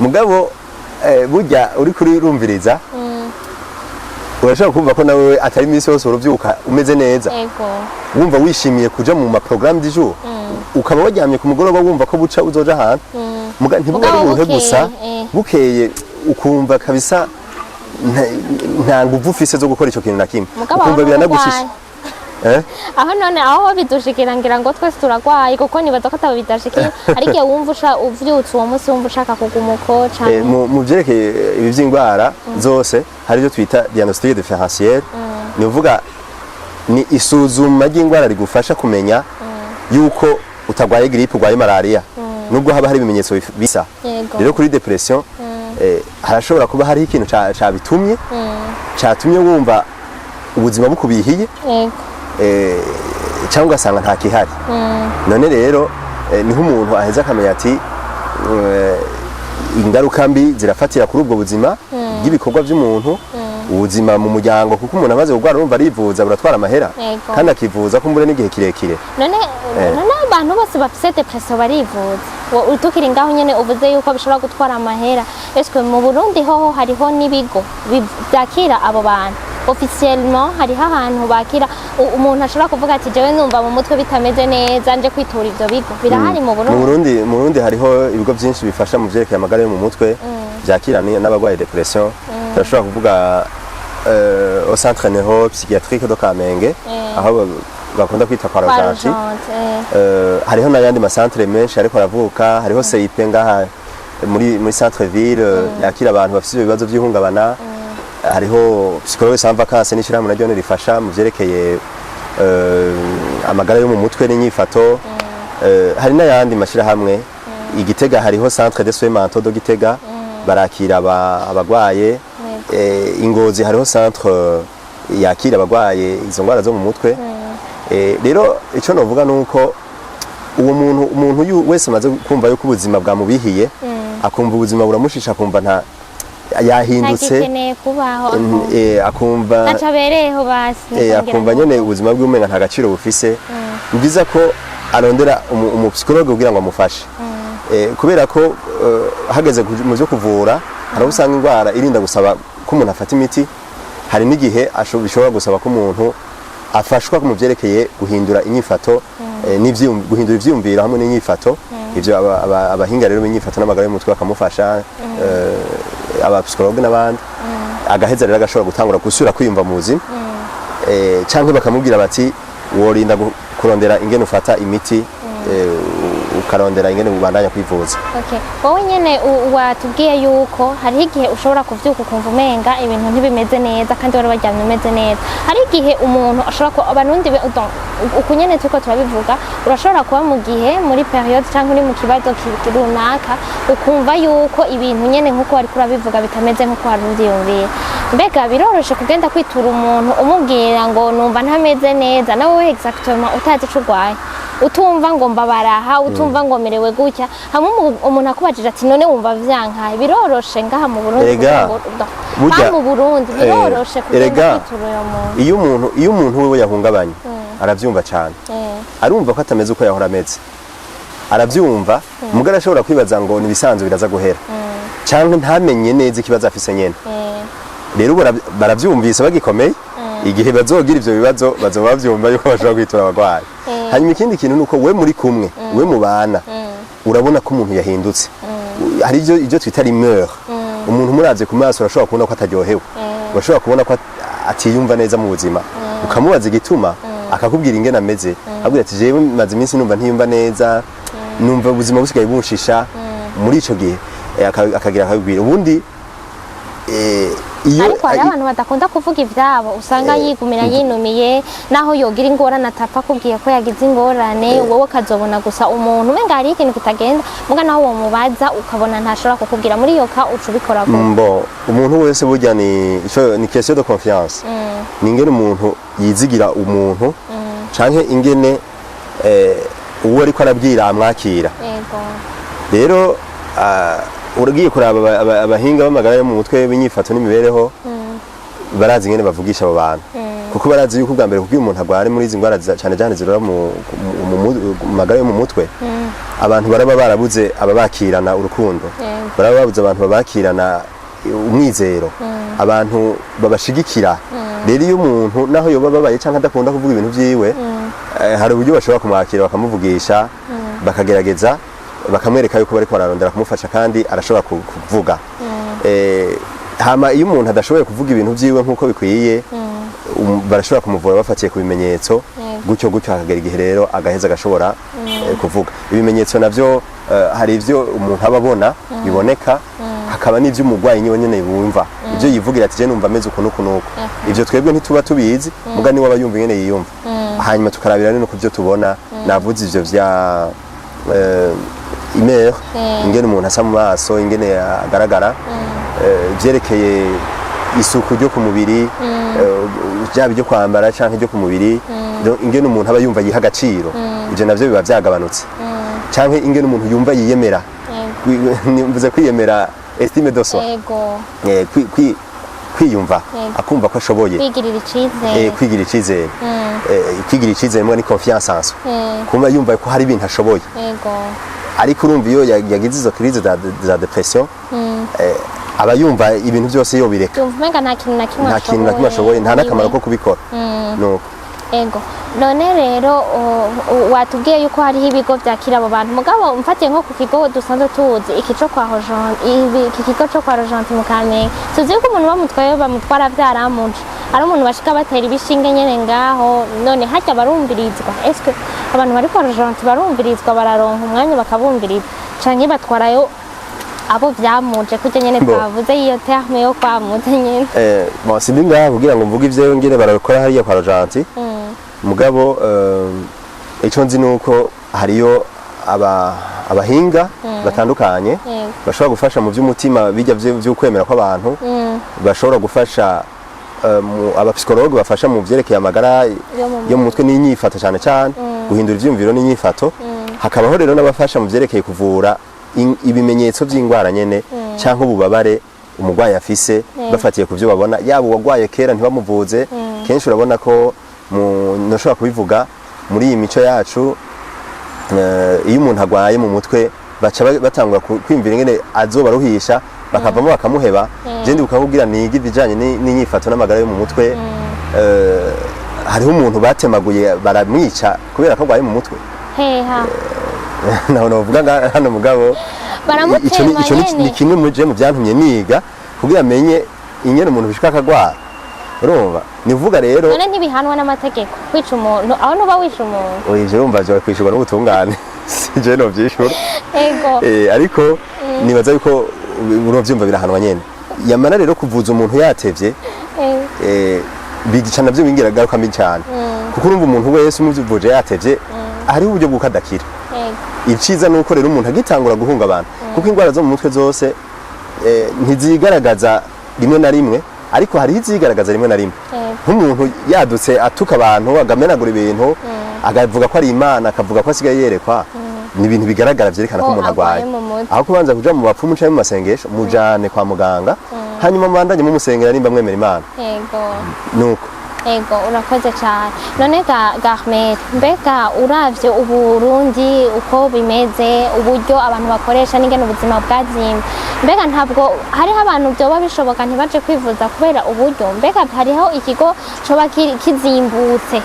mugabo burya uri kurirumviriza urashobora kumva ko nawe atari iminsi yose uruvyuka umeze neza wumva wishimiye kuja mu maprogramme du jour ukaba waryamye ku mugoroba wumva ko buca uzoja ahantu ntibuga ari uruhe gusa bukeye ukumva kabisa nta nguvu ufise zo gukora ico kintu na kimwe ukumva biranagushisha aho none aho bidushikira ngira ngo twese turagwaye kuko nibaza ko atabo bidashikira ariko wumva uvyutse uwo munsi wumva ushaka kuguma uko cyane mu vyerekeye ibi vy'ingwara zose hari ibyo twita diagnostic differentiel ni uvuga ni isuzuma ry'ingwara rigufasha kumenya yuko utagwaye grippe ugwaye malaria nubwo haba hari ibimenyetso bisa rero kuri depression harashobora kuba hari ikintu catumye wumva ubuzima bukubihiye cyangwa ugasanga nta kihari none rero niho umuntu aheza akamenya ati ingaruka mbi zirafatira kuri ubwo buzima bw'ibikorwa by'umuntu ubuzima mu muryango kuko umuntu amaze kurwara urumva arivuza buratwara amahera kandi akivuza kumbure n'igihe kirekire none abantu bose bafise depression barivuza utukiri ngaho nyene uvuze yuko bishobora gutwara amahera eswe mu Burundi hoho hariho n'ibigo byakira abo bantu officiellement hariho ahantu bakira umuntu ashobora kuvuga ati jewe numva mu mutwe bitameze neza nje kwitura ivyo bigo birahari mu Burundi hariho ibigo byinshi bifasha mu vyerekeye amagara yo mu mutwe byakira n'abagwaye depression turashobora kuvuga au centre neuropsychiatrique de Kamenge aho bakunda kwita kwa Rojanti hariho n'ayandi masantre menshi ariko aravuka hariho CIP ngaha muri centre ville yakira abantu bafite ibibazo by'ihungabana hariho psychologue sans vacances n'ishirahamwe naryo rifasha mu vyerekeye amagara yo mu mutwe n'inyifato hari n'ayandi mashirahamwe Igitega hariho centre de soins mentaux de Gitega barakira abagwaye Ingozi hariho centre yakira abagwaye izo ngwara zo mu mutwe rero ico novuga nuko uwo umuntu wese amaze kumva yuko ubuzima bwamubihiye akumva ubuzima buramushisha akumva nta yahindutse akumva acabereho basi akumva nyene ubuzima bw'umenga nta gaciro bufise ngiza ko arondera umupsikologe kugira ngo amufashe kubera ko hageze mu byo kuvura hari usanga indwara irinda gusaba ko umuntu afata imiti, hari n'igihe bishobora gusaba ko umuntu afashwa mu byerekeye guhindura inyifato guhindura ivyumviro hamwe n'inyifato. Ivyo abahinga rero b'inyifato n'amagara y'umutwe bakamufasha, abapsikologe n'abandi, agaheza rero agashobora gutangura gusubira kwiyumva mu buzima, canke bakamubwira bati worinda kurondera ingene ufata imiti, ukarondera ingene ubandanya kwivuza. Okay. Wowe nyene watubwiye yuko hari igihe ushobora kuvyuka ukumva umenga ibintu ntibimeze neza kandi wari baryamye umeze neza. Hari igihe umuntu ashobora abanundi uko nyene tuko turabivuga, urashobora kuba mu gihe muri period cyangwa uri mu kibazo runaka ukumva yuko ibintu nyene nkuko wari kurabivuga bitameze nkuko wari uvyiyumviye. Mbega biroroshe kugenda kwitura umuntu umubwira ngo numva ntameze neza, nawe exactement utazi ico urwaye, utumva ngo mbabaraha, utumva ngo merewe gutya, hamwe umuntu akubajije ati none wumva vyankaye. Biroroshe ngaha mu Burundi burya mu Burundi biroroshe kugenda kwitura uyo muntu. Iyo umuntu wewe yahungabanye aravyumva cyane, arumva ko atameze uko yahora ameze, aravyumva mugara ashobora kwibaza ngo nibisanzwe biraza guhera, canke ntamenye neza ikibazo afise nyene. Rero baravyumvise bagikomeye, igihe bazogira ivyo bibazo bazoba bavyumva yuko bashobora kwitura abagwayi. Hanyuma ikindi kintu nuko we muri kumwe, we mubana, urabona ko umuntu yahindutse. Hari ivyo twita l'humeur. Umuntu muravye ku maso urashobora kubona ko ataryohewe, urashobora kubona ko atiyumva neza mu buzima, ukamubaza igituma akakubwira ingene ameze, abwira ati jewe maze iminsi numva ntiyumva neza, numva ubuzima busigaye bunshisha. Muri ico gihe akagira akabwira ubundi ariko hari abantu badakunda kuvuga ivyabo, usanga yigumira yinumiye, naho yogira ingorane atapfa kubwiye ko yagize ingorane, wowe kazobona gusa umuntu umenga hari ikintu kitagenda, muga naho uwo mubaza ukabona ntashobora kukubwira. Muri iyo ka ucubikora bon, umuntu wese burya ni question de confiance. Ni ingene umuntu yizigira umuntu, canke ingene uwo ariko arabwira amwakira. Rero uragiye kuraba abahinga b'amagara yo mu mutwe b'inyifato n'imibereho, barazi ingene bavugisha abo bantu, kuko barazi yuko ubwa mbere kuko umuntu agware muri izi ndwara cyane cyane zirora mu magara yo mu mutwe, abantu baraba barabuze ababakirana urukundo, baraba babuze abantu babakirana umwizero, abantu babashigikira. Rero iyo umuntu naho yoba babaye canke adakunda kuvuga ibintu vyiwe, hari uburyo bashobora kumwakira bakamuvugisha, bakagerageza bakamwereka yuko bariko bararondera kumufasha kandi arashobora kuvuga. Hama iyo umuntu adashoboye kuvuga ibintu vyiwe nkuko bikwiye, barashobora kumuvura bafatiye ku bimenyetso, gutyo hakagera igihe rero agaheza agashobora kuvuga. Ibimenyetso navyo hari ivyo umuntu ababona biboneka, hakaba n'ivyo umugwayi niwe nyene yumva, ivyo yivugira ati je numva ameze uko nuko nuko. Ivyo twebwe ntituba tubizi, muga niwe aba yumva ingene yiyumva. Hanyuma tukarabira no kuvyo tubona, navuze ivyo vya humeur, ingene umuntu asa mu maso, ingene agaragara, vyerekeye isuku ryo ku mubiri, byaba ibyo kwambara canke ryo ku mubiri, ingene umuntu aba yumva yiha agaciro, ivyo navyo biba vyagabanutse. Canke ingene umuntu yumva yiyemera, mvuze kwiyemera, estime de soi, kwiyumva akumva ko ashoboye, kwigirira icizere, kwigirira icizere mwe ni confiance en soi, kumva yumva ko hari ibintu ashoboye. Ariko urumva iyo yagize izo crise za depression, aba yumva ibintu byose yo bireka, nta kintu na kimwe ashoboye, nta nakamaro ko kubikora. Nuko ego none rero watubwiye yuko hariho ibigo byakira abo bantu, mugabo mfatiye nko ku kigo dusanzwe tuzi iki cyo kwa iki kigo cyo kwa Rojanti mu Kamenge, tuzi ko umuntu bamutwara vyaramuje, ari umuntu bashika batera ibishinge nyene ngaho, none hajya barumvirizwa. Eske abantu bari kwa Rojanti barumvirizwa, bararonka umwanya bakabumviriza, canke batwarayo abo vyamuje kuje nyene twavuze iyo terme yo kwamuze nyene? Bon, sindi ngaha kugira ngo mvuge ivyo ngene barakora hariya kwa Rojanti, mugabo ico nzi nuko hariyo abahinga batandukanye bashobora gufasha mu vy'umutima, bijya vy'ukwemera kw'abantu, bashobora gufasha abapsikologe bafasha mu vyerekeye amagara yo mu mutwe n'inyifato cyane cyane, guhindura ivyumviro n'inyifato. Hakabaho rero n'abafasha mu vyerekeye kuvura ibimenyetso vy'ingwara nyene canke ububabare umugwayi afise, bafatiye ku vyo babona, yaba uwagwaye kera ntibamuvuze. Kenshi urabona ko nashobora kubivuga muri iyi mico yacu, iyo umuntu agwaye mu mutwe baca batangura kwimvira ingene azobaruhisha bakavamo bakamuheba je ndi ukakubwira nigi bijanye n'inyifato n'amagara yo mu mutwe hariho umuntu batemaguye baramwica kubera ko gwaye mu mutwe heha naho novuga hano mugabo ico ni kimwe mu je mu byantumye niga kugira amenye ingene umuntu bishika akagwara urumva nivuga rero none ntibihanwa n'amategeko kwica umuntu aho nuba wisha umuntu oje urumva je kwishurwa n'ubutungane je no vyishura ego ariko nibaza yuko urovyumva birahanwa nyene yamana rero kuvuza umuntu yatevye bigicana byo bingira garuka mbi cyane kuko urumva umuntu wese umuvuje yatevye hariho uburyo bw'ukadakira iciza nuko rero umuntu agitangura guhunga abantu kuko indwara zo mu mutwe zose ntizigaragaza rimwe na rimwe ariko hariho izigaragaza rimwe na rimwe nk'umuntu yadutse atuka abantu agamenagura ibintu agavuga ko ari imana akavuga ko asigaye yerekwa ni ibintu bigaragara vyerekana ko umuntu agwaye aho kubanza kuja mu bapfumu canke mu masengesho mujane kwa muganga hanyuma mubandanye mumusengera nimba mwemera imana nuko ego urakoze cyane none Garmet mbega uravye uburundi uko bimeze uburyo abantu bakoresha n'ingene ubuzima bwazimye mbega ntabwo hariho abantu byoba bishoboka ntibaje kwivuza kubera uburyo mbega hariho ikigo coba kizimbutse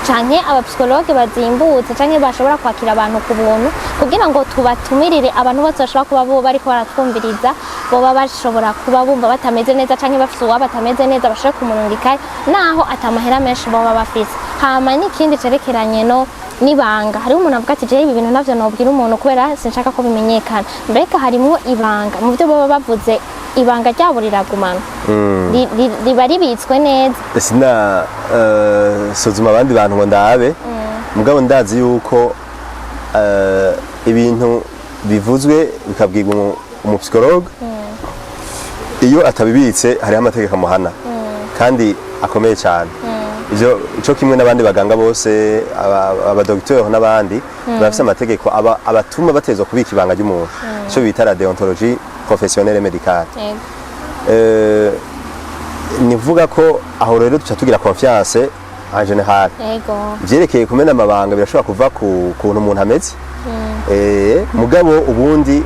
canke abapsikologe bazimbutse canke bashobora kwakira abantu ku buntu kugira ngo tubatumirire abantu bose bashobora kuba bo bariko baratwumviriza boba bashobora kuba bumva batameze neza canke bafise uwa batameze neza bashobora kumurungikayo naho atamahera menshi boba bafise hama n'ikindi cerekeranye no nibanga hari umuntu avuga ati je ibi bintu navyo nobwira umuntu kubera sinshaka ko bimenyekana mbega harimwo ibanga mu byo boba bavuze ibanga ryabo riragumana riba ribitswe neza sina suzuma abandi bantu ngo ndabe mugabo ndazi yuko ibintu bivuzwe bikabwirwa umupsikologe iyo atabibitse hariho amategeko amuhana kandi akomeye cyane ico kimwe n'abandi baganga bose abadogiteri n'abandi bafite amategeko abatuma batezwa kubika ibanga ry'umuntu ico bita la déontologie professionnelle médicale nivuga ko aho rero tuca tugira confiance en général vyerekeye kumena amabanga birashobora kuva ku kuntu umuntu ameze mugabo ubundi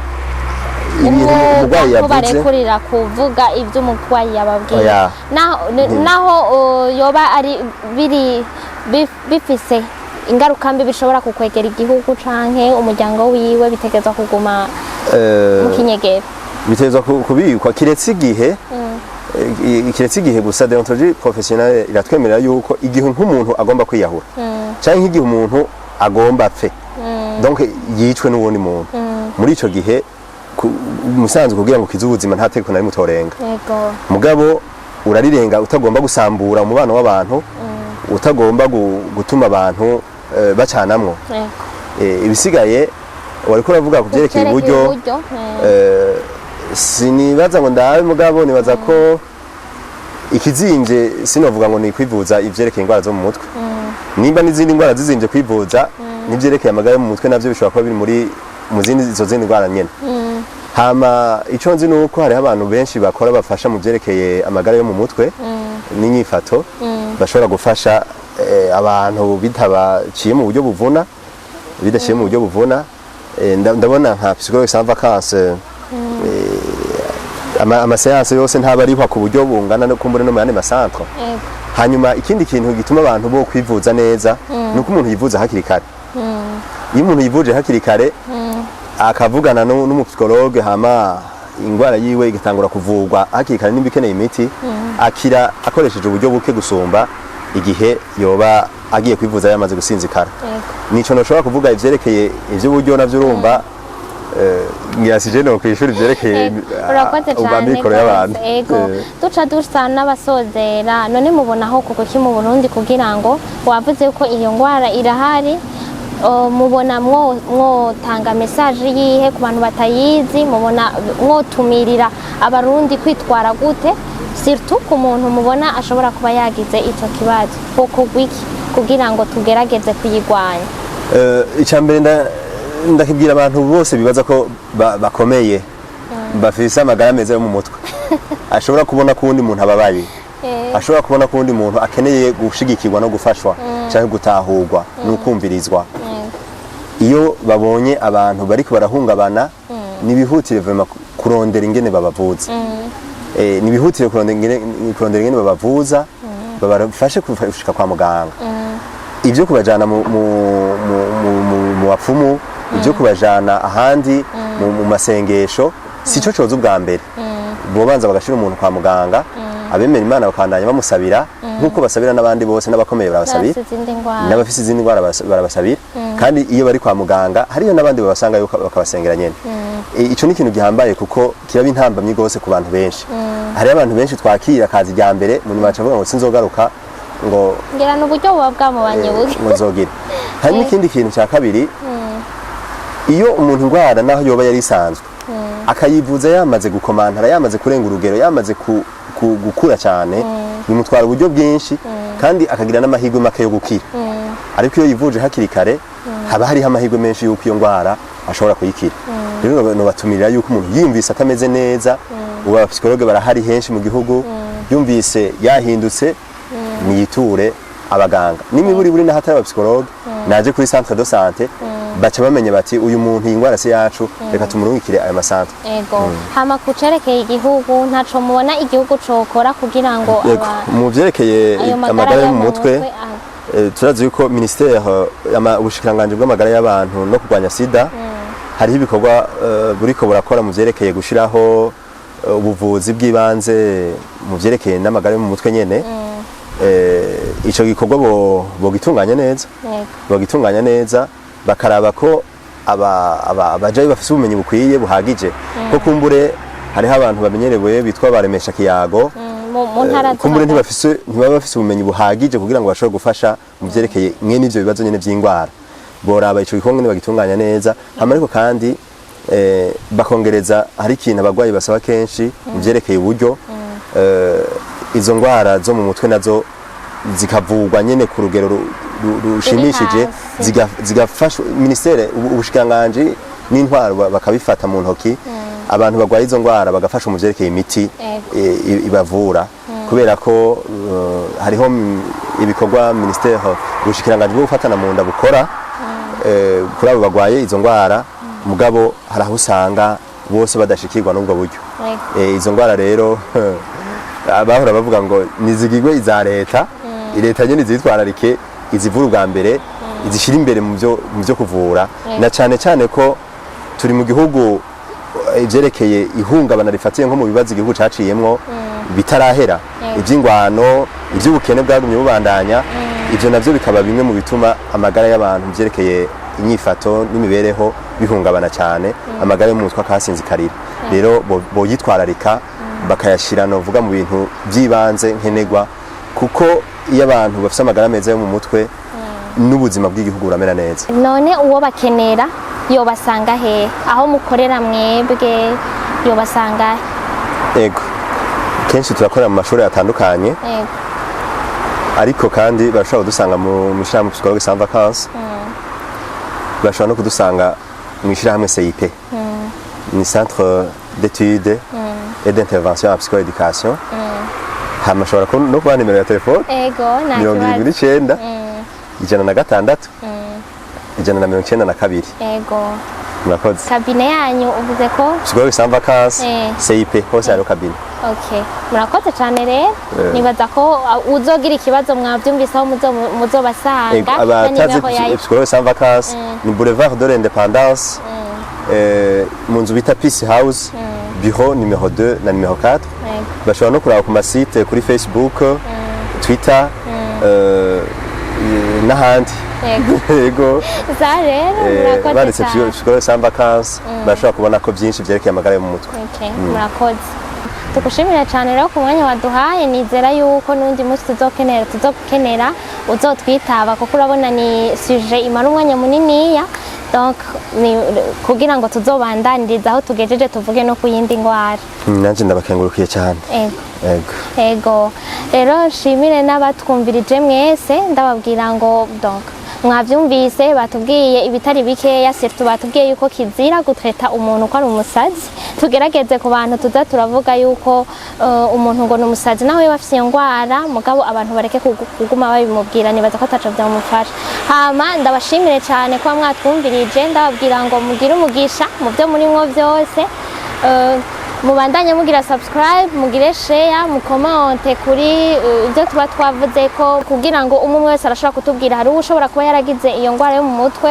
ibintu umugwayi yavuze barekurira kuvuga ibyo umugwayi yababwiye naho yoba ari bifise ingaruka mbi bishobora kukwegera igihugu canke umuryango wiwe bitegezwa kuguma mu kinyegero bitezwa kubikwa kiretse igihe gusa déontologie professionnelle iratwemerera yuko igihe nk'umuntu agomba kwiyahura canke nk'igihe umuntu agomba apfe donc yicwe n'uwundi muntu muri ico gihe musanzwe kugira ngo kize ubuzima nta tegeko nari mutorenga mugabo urarirenga utagomba gusambura umubano w'abantu utagomba gutuma abantu bacanamwo ibisigaye wariko uravuga ku byerekeye uburyo sinibaza ngo ndabe mugabo nibaza ko ikizimvye sinovuga ngo ni kwivuza ivyerekeye indwara zo mu mutwe nimba n'izindi ndwara zizimvye kwivuza n'ivyerekeye amagara yo mu mutwe navyo bishobora kuba biri muri mu zindi izo zindi ndwara nyene hama ico nzi nuko hariho abantu benshi bakora bafasha mu vyerekeye amagara yo mu mutwe n'inyifato bashobora gufasha abantu bitabaciye mu buryo buvuna bidashiye mu buryo buvuna ndabona nka psychologue sans vacances amaseanse yose ntaba arihwa ku buryo bungana no kumbure no mu yandi masantre hanyuma ikindi kintu gituma abantu bo kwivuza neza nuko umuntu yivuza hakiri kare iyo umuntu yivuje hakiri kare akavugana n'umupsikologe hama ingwara yiwe igatangura kuvurwa hakiri kare nimba ikeneye imiti akira akoresheje uburyo buke gusumba igihe yoba agiye kwivuza yamaze gusinzikara nico noshobora kuvuga ivyerekeye ivy'uburyo navyo urumva ngiyasije no kwishuri vyerekeye ubamikoro y'abantu duca dusa n'abasozera none mubonaho kuko ki mu Burundi kugira ngo wavuze ko iyo ngwara irahari mubona mwotanga message yihe ku bantu batayizi mubona mwotumirira abarundi kwitwara gute surtout ku muntu mubona ashobora kuba yagize ico kibazo koko gwiki kugira ngo tugerageze kuyigwanya icambere ndakibwira abantu bose bibaza ko bakomeye bafise amagara meza yo mu mutwe ashobora kubona ko undi muntu ababaye ashobora kubona ko undi muntu akeneye gushigikirwa no gufashwa cyangwa gutahurwa no kumvirizwa iyo babonye abantu bariko barahungabana nibihutire vraiment kurondera ingene babavuza nibihutire kurondera ingene babavuza babafashe kushika kwa muganga ibyo kubajana mu bapfumu ibyo kubajana ahandi mu masengesho sico coza ubwa mbere bobanza bagashira umuntu kwa muganga abemera Imana bakandanya bamusabira nkuko basabira n'abandi bose n'abakomeye barabasabira n'abafise izindi ndwara barabasabira kandi iyo bari kwa muganga hariyo n'abandi babasanga yuko bakabasengera nyene ico ni ikintu gihambaye kuko kiraba intambamye gose ku bantu benshi hari abantu benshi twakira kazi rya mbere mu nyuma bacavuga ngo sinzogaruka ngo ngira n'uburyo buba bwamubanye buke muzogira hari n'ikindi kintu cya kabiri iyo umuntu indwara naho yoba yari isanzwe akayivuza yamaze gukomantara yamaze kurenga urugero yamaze gukura cyane bimutwara uburyo bwinshi kandi akagira n'amahirwe make yo gukira ariko iyo yivuje hakiri kare haba hariho amahirwe menshi y'uko iyo ndwara ashobora kuyikira rero nobatumirira yuko umuntu yumvise atameze neza ubu abapsikologe barahari henshi mu gihugu yumvise yahindutse niyiture abaganga n'imiburiburi n'ahatari abapsikologe naje kuri centre de santé baca bamenye bati uyu muntu ingwara se yacu reka tumurungikire aya masantre ego hama kucerekeye igihugu ntaco mubona igihugu cokora kugira ngo mu vyerekeye amagara yo mu mutwe turazi yuko ministère ubushikiranganje bw'amagara y'abantu no kurwanya sida hariho ibikorwa buriko burakora mu vyerekeye gushiraho ubuvuzi bw'ibanze mu vyerekeye n'amagara yo mu mutwe nyene ico gikorwa bogitunganya neza bakaraba ko abajayi bafise ubumenyi bukwiye buhagije ko kumbure hariho abantu bamenyerewe bitwa baremesha kiyago kumbure ntibaba bafise ubumenyi buhagije kugira ngo bashobore gufasha mu vyerekeye mwene ivyo bibazo nyene vy'ingwara boraba ico gikorwa nyene bagitunganya neza hama ariko kandi bakongereza hari ikintu abagwayi basaba kenshi mu vyerekeye uburyo izo ngwara zo mu mutwe nazo zikavugwa nyene ku rugero rushimishije zigafasha ministere ubushikanganje n'intwaro bakabifata mu ntoki abantu bagwaye izo ngwara bagafasha mu vyerekeye imiti ibavura kubera ko hariho ibikorwa ministere ubushikanganje bwo gufatana mu nda bukora kuri abo bagwaye izo ngwara mugabo haraho usanga bose badashikirwa n'ubwo buryo izo ngwara rero abahora bavuga ngo nizigigwe iza leta nyene zitwararike izivura ubwa mbere izishira imbere mu byo kuvura na cyane ko turi mu gihugu ivyerekeye ihungabana rifatiye nko mu bibazo igihugu caciyemwo bitarahera ivy'ingwano ivy'ubukene bwagumye bubandanya ivyo navyo bikaba bimwe mu bituma amagara y'abantu vyerekeye inyifato n'imibereho bihungabana cyane amagara yo mu mutwe akasinzikarira rero boyitwararika bakayashira novuga mu bintu by'ibanze nkenegwa kuko iyo abantu bafite amagara meza yo mu mutwe n'ubuzima bw'igihugu buramera neza none uwo bakenera yo basanga he aho mukorera mwebwe yo basanga ego kenshi turakorera mu mashuri atandukanye ariko kandi barashobora kudusanga mu mishirahamwe psychologue sans vacances bashobora no kudusanga mu mishirahamwe CIP ni centre d'études et d'intervention en psychoéducation hamashobora no kuba nimero ya telefone ego na 29 106 192 ego murakoze kabine yanyu uvuze ko psychologue sans vacances CIP hose hari kabine okay murakoze cyane rero nibaza ko uzogira ikibazo mwavyumvise aho muzobasanga abatazi psychologue sans vacances ni boulevard de l'indépendance mu nzu bita Peace House bureau numéro 2 na numéro 4 bashobora no kuraba ku masite kuri Facebook Twitter n'ahandi yego murakoze cyane psychologue sans vacances bashobora kubona ko byinshi vyerekeye amagara yo mu mutwe murakoze tugushimira cyane rero ku mwanya waduhaye nizera yuko n'undi munsi tuzokenera uzotwitaba kuko urabona ni sujet imara umwanya muniniya donc kugira ngo tuzobandaniriza aho tugejeje tuvuge no ku yindi ngwara nanje ndabakengurukiye cyane ego rero nshimire n'abatwumvirije mwese ndababwira ngo donc mwavyumvise batubwiye ibitari bikeya surtout batubwiye yuko kizira gutreta umuntu ko ari umusazi tugerageze ku bantu tuza turavuga yuko umuntu ngo ni umusazi nawe bafite iyo ngwara mugabo abantu bareke kuguma babimubwira nibaza ko ataco byamufasha hama ndabashimire cyane kuba mwatwumvirije ndababwira ngo mugire umugisha mu byo murimwo byose mubandanye mugira subscribe mugire share mukomante kuri ibyo tuba twavuze ko kugira ngo umwe wese arashobora kutubwira hari ushobora kuba yaragize iyo ngwara yo mu mutwe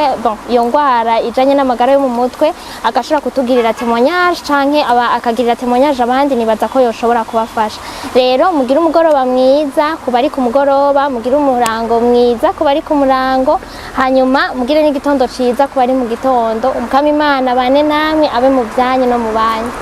iyo ngwara ijanye n'amagara yo mu mutwe agashobora kutugirira témoignage canke akagirira témoignage abandi nibaza ko yoshobora kubafasha rero mugire umugoroba mwiza kuba ari ku mugoroba mugire umurango mwiza kuba ari ku murango hanyuma mugire n'igitondo ciza kuba ari mu gitondo umukama Imana bane namwe abe mu byanyu no mu banyu